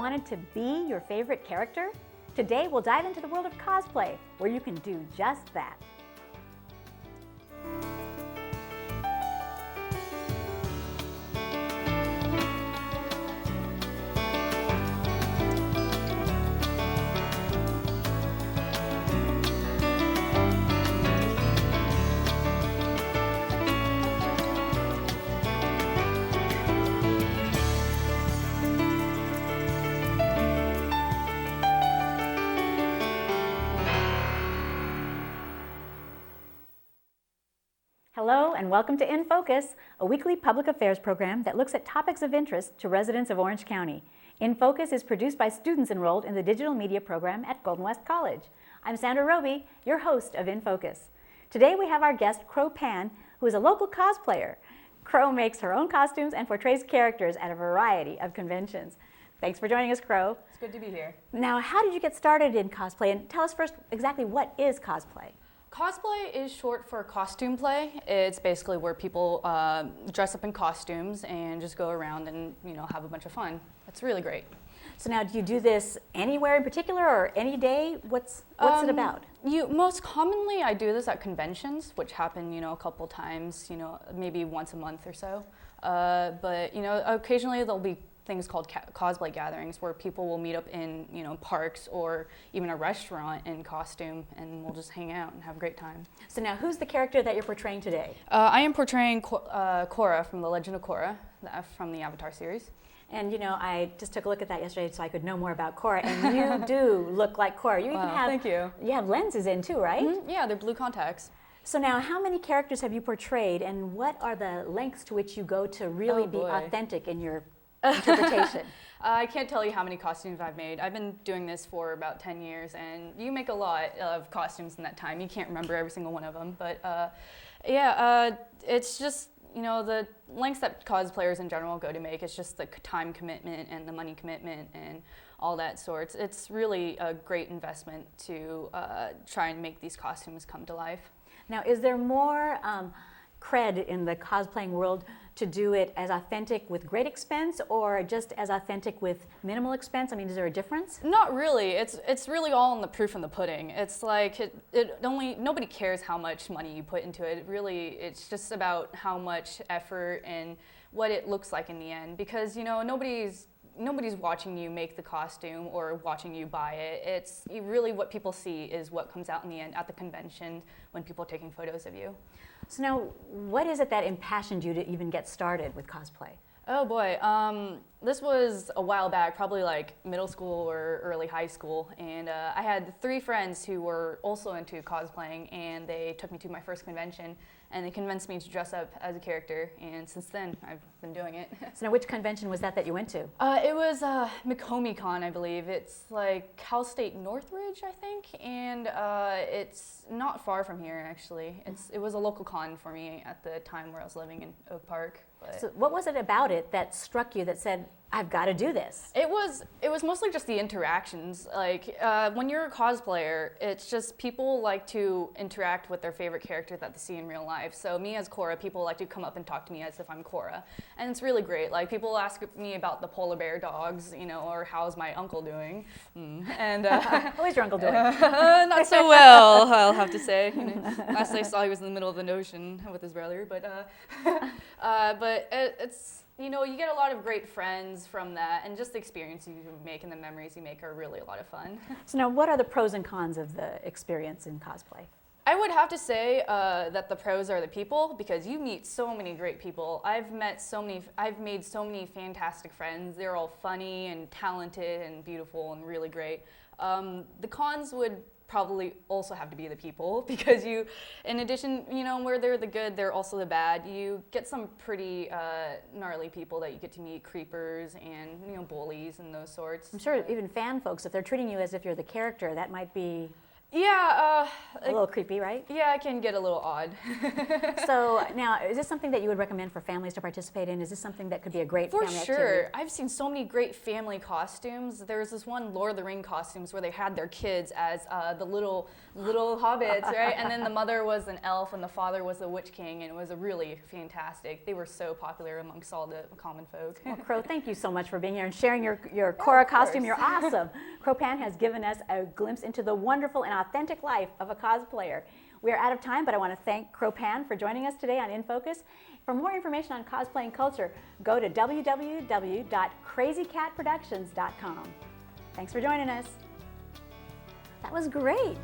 wanted to be your favorite character? Today we'll dive into the world of cosplay, where you can do just that. Hello and welcome to In Focus, a weekly public affairs program that looks at topics of interest to residents of Orange County. In Focus is produced by students enrolled in the digital media program at Golden West College. I'm Sandra Roby, your host of In Focus. Today we have our guest, Crow Pan, who is a local cosplayer. Crow makes her own costumes and portrays characters at a variety of conventions. Thanks for joining us, Crow. It's good to be here. Now, how did you get started in cosplay? And tell us first exactly what is cosplay? Cosplay is short for costume play. It's basically where people dress up in costumes and just go around and have a bunch of fun. It's really great. So now, do you do this anywhere in particular or any day? What's it about? Most commonly, I do this at conventions, which happen a couple times, maybe once a month or so. But occasionally there'll be things called cosplay gatherings where people will meet up in parks or even a restaurant in costume, and we'll just hang out and have a great time. So now, who's the character that you're portraying today? I am portraying Korra from The Legend of Korra from the Avatar series. And I just took a look at that yesterday so I could know more about Korra, and you do look like Korra. You even have, thank you. You have lenses in too, right? Mm-hmm. Yeah, they're blue contacts. So now, how many characters have you portrayed, and what are the lengths to which you go to really be authentic in your interpretation? I can't tell you how many costumes I've made. I've been doing this for about 10 years, and you make a lot of costumes in that time. You can't remember every single one of them, but it's just the lengths that cosplayers in general go to make. It's just the time commitment and the money commitment and all that sorts. It's really a great investment to try and make these costumes come to life. Now, is there more cred in the cosplaying world to do it as authentic with great expense, or just as authentic with minimal expense? I mean, is there a difference? Not really. It's really all in the proof in the pudding. It's like nobody cares how much money you put into it. It's just about how much effort and what it looks like in the end, because nobody's watching you make the costume or watching you buy it. It's really what people see is what comes out in the end at the convention when people are taking photos of you. So now, what is it that impassioned you to even get started with cosplay? Oh boy, this was a while back, probably like middle school or early high school, and I had 3 friends who were also into cosplaying, and they took me to my first convention, and they convinced me to dress up as a character, and since then I've been doing it. So now, which convention was that you went to? It was McComey-Con, I believe. It's like Cal State Northridge, I think, and it's not far from here, actually. It was a local con for me at the time where I was living in Oak Park. So what was it about it that struck you that said, I've got to do this? It was mostly just the interactions. Like when you're a cosplayer, it's just people like to interact with their favorite character that they see in real life. So me as Korra, people like to come up and talk to me as if I'm Korra, and it's really great. Like people ask me about the polar bear dogs, or how's my uncle doing, and how is your uncle doing? Not so well, I'll have to say. Last I saw, he was in the middle of the ocean with his brother, but it's. You get a lot of great friends from that, and just the experience you make and the memories you make are really a lot of fun. So now, what are the pros and cons of the experience in cosplay? I would have to say that the pros are the people, because you meet so many great people. I've made so many fantastic friends. They're all funny and talented and beautiful and really great. The cons would probably also have to be the people, because in addition, where they're the good, they're also the bad. You get some pretty gnarly people that you get to meet, creepers and bullies and those sorts. I'm sure even fan folks, if they're treating you as if you're the character, that might be... Yeah, A little creepy, right? Yeah, it can get a little odd. So now, is this something that you would recommend for families to participate in? Is this something that could be a great For family sure. activity? I've seen so many great family costumes. There was this one Lord of the Ring costumes where they had their kids as the little hobbits, right? And then the mother was an elf and the father was the Witch King, and it was a really fantastic. They were so popular amongst all the common folk. Well, Crow, thank you so much for being here and sharing your Cora costume. course. You're awesome. Crow Pan has given us a glimpse into the wonderful and authentic life of a cosplayer. We are out of time, but I want to thank Crow Pan for joining us today on In Focus. For more information on cosplay and culture, go to www.crazycatproductions.com. Thanks for joining us. That was great.